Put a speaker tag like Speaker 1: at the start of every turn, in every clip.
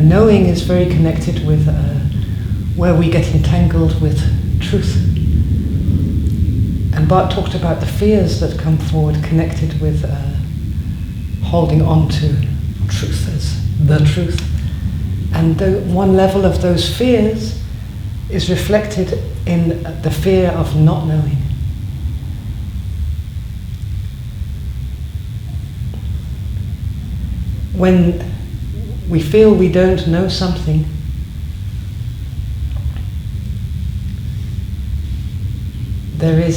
Speaker 1: Knowing is very connected with where we get entangled with truth. And Bart talked about the fears that come forward connected with holding on to truth as the truth. And one level of those fears is reflected in the fear of not knowing. When we feel we don't know something, there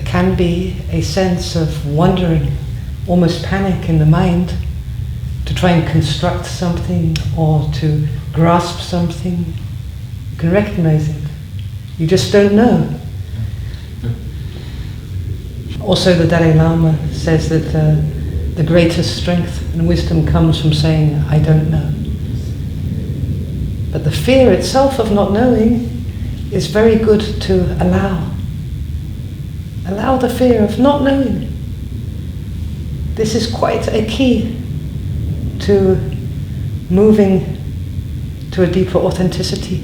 Speaker 1: can be a sense of wondering, almost panic in the mind, to try and construct something or to grasp something. You can recognize it. You just don't know. Also, the Dalai Lama says that the greatest strength and wisdom comes from saying, I don't know. But the fear itself of not knowing is very good to allow. Allow the fear of not knowing. This is quite a key to moving to a deeper authenticity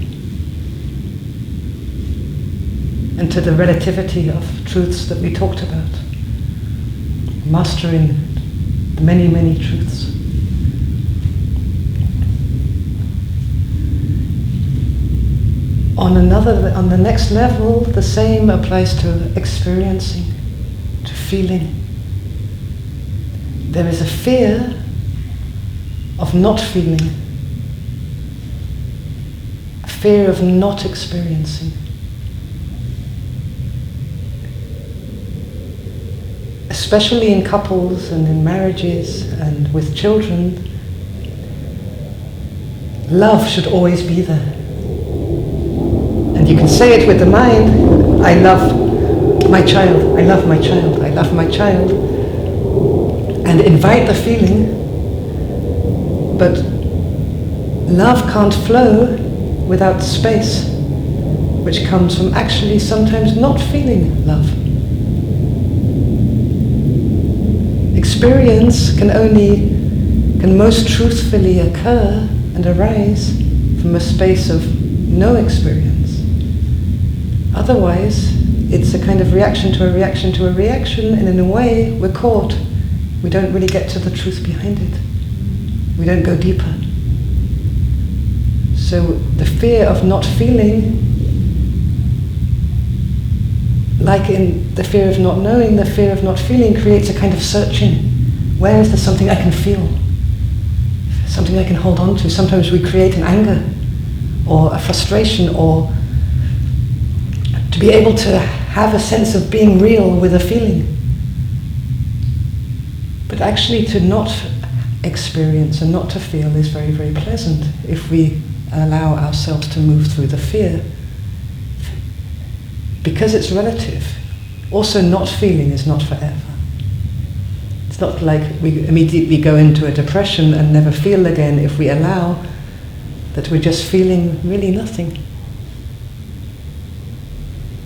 Speaker 1: and to the relativity of truths that we talked about. Mastering the many, many truths. On the next level, the same applies to experiencing, to feeling. There is a fear of not feeling, a fear of not experiencing. Especially in couples and in marriages and with children, love should always be there. And you can say it with the mind, I love my child, I love my child, I love my child, and invite the feeling, but love can't flow without space, which comes from actually sometimes not feeling love. Experience can most truthfully occur and arise from a space of no experience. Otherwise, it's a kind of reaction to a reaction to a reaction, and in a way, we're caught. We don't really get to the truth behind it. We don't go deeper. So the fear of not feeling, like in the fear of not knowing, the fear of not feeling creates a kind of searching. Where is there something I can feel? Something I can hold on to? Sometimes we create an anger or a frustration, or to be able to have a sense of being real with a feeling. But actually to not experience and not to feel is very, very pleasant if we allow ourselves to move through the fear. Because it's relative. Also, not feeling is not forever. It's not like we immediately go into a depression and never feel again if we allow that we're just feeling really nothing.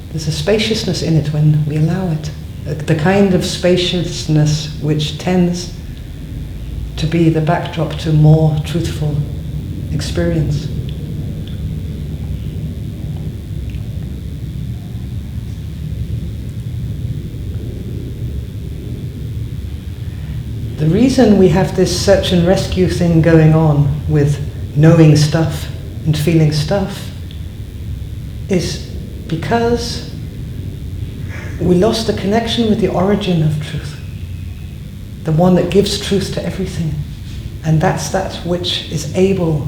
Speaker 1: There's a spaciousness in it when we allow it. The kind of spaciousness which tends to be the backdrop to more truthful experience. The reason we have this search and rescue thing going on with knowing stuff and feeling stuff is because we lost the connection with the origin of truth, the one that gives truth to everything. And that's that which is able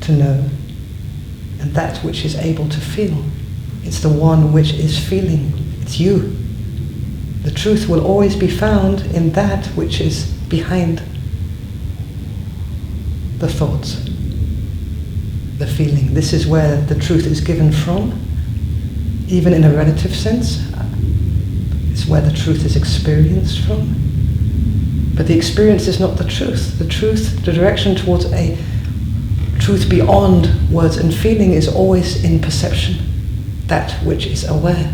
Speaker 1: to know and that which is able to feel. It's the one which is feeling. It's you. The truth will always be found in that which is behind the thoughts, the feeling. This is where the truth is given from, even in a relative sense. It's where the truth is experienced from. But the experience is not the truth. The truth, the direction towards a truth beyond words and feeling is always in perception. That which is aware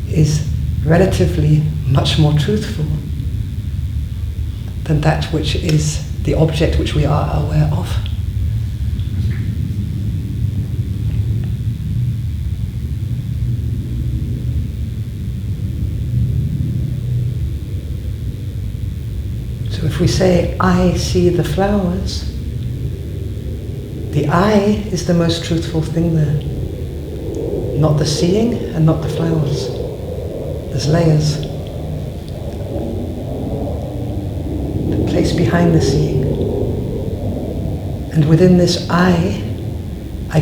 Speaker 1: is relatively much more truthful than that which is the object which we are aware of. So if we say, I see the flowers, the I is the most truthful thing there. Not the seeing and not the flowers. There's layers. The place behind the seeing. And within this I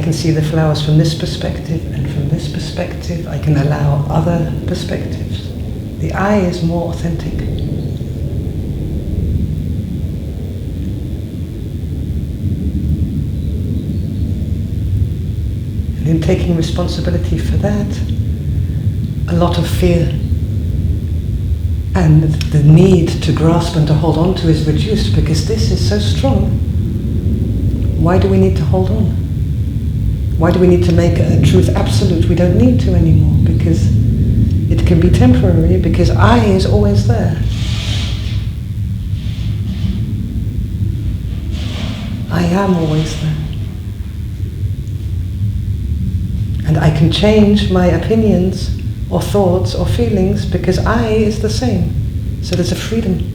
Speaker 1: can see the flowers from this perspective, and from this perspective I can allow other perspectives. The I is more authentic. In taking responsibility for that, a lot of fear and the need to grasp and to hold on to is reduced, because this is so strong. Why do we need to hold on? Why do we need to make a truth absolute? We don't need to anymore, because it can be temporary, because I is always there. I am always there. And I can change my opinions or thoughts or feelings because I is the same. So there's a freedom.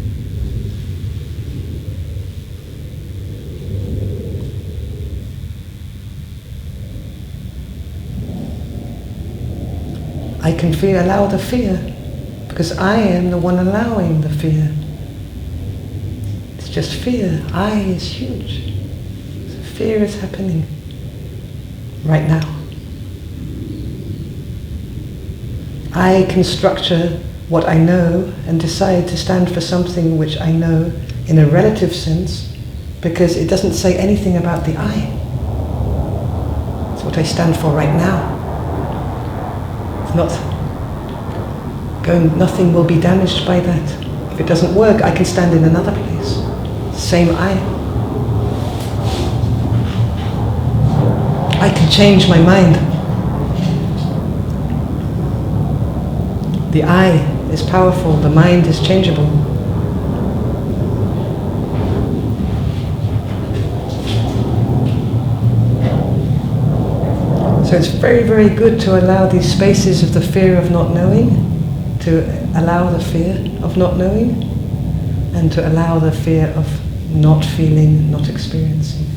Speaker 1: I can allow the fear because I am the one allowing the fear. It's just fear. I is huge. So fear is happening right now. I can structure what I know and decide to stand for something which I know in a relative sense, because it doesn't say anything about the I. It's what I stand for right now. It's not going, nothing will be damaged by that. If it doesn't work, I can stand in another place. Same I. I can change my mind. The I is powerful, the mind is changeable. So it's very, very good to allow these spaces of the fear of not knowing, to allow the fear of not knowing, and to allow the fear of not feeling, not experiencing.